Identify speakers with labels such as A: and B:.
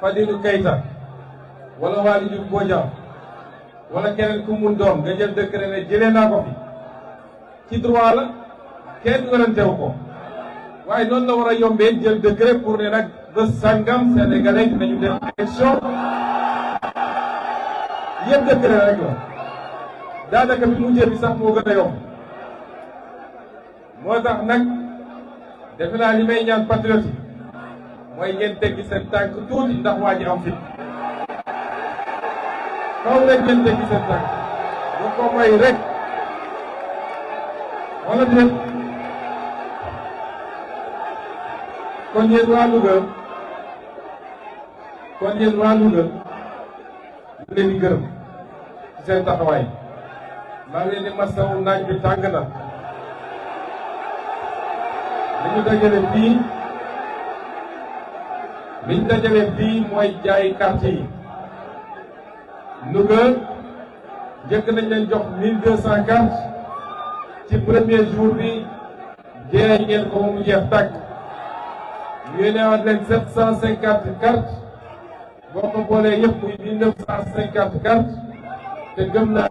A: Fadilou Keita wala Waly Diouf Bodian wala keneen ku mun doon nga jël décret ne jëlee naa ko fi ci droit la kenn werantewu ko waaye noonu la war a yombee jël décret pour ne nag bés sangam sénégalais dinañu def élection yëpp décret rek la daanaka bi mujjee bi sax moo gën a yomb moo tax nag defe naa li may ñaan patriote yi mooy ngeen teggi seen tànk tuuti ndax waa ji am fit kaw rek ngeen teggi seen tànk bu ko may rek wala déet kon yéen waa Louga ñu leen di gërëm ci seen taxawaay maa ngi leen di masawu naaj bi tàng na li ñu dajale fii mooy jaay carte yi Louga njëkk nañ leen jox 1200 cartes ci premier jour bi jeex ngeen ko mu jeex tàkk ñu yéenewaat leen 750 cartes boo ko boolee yëpp muy 1950 cartes te gëm naa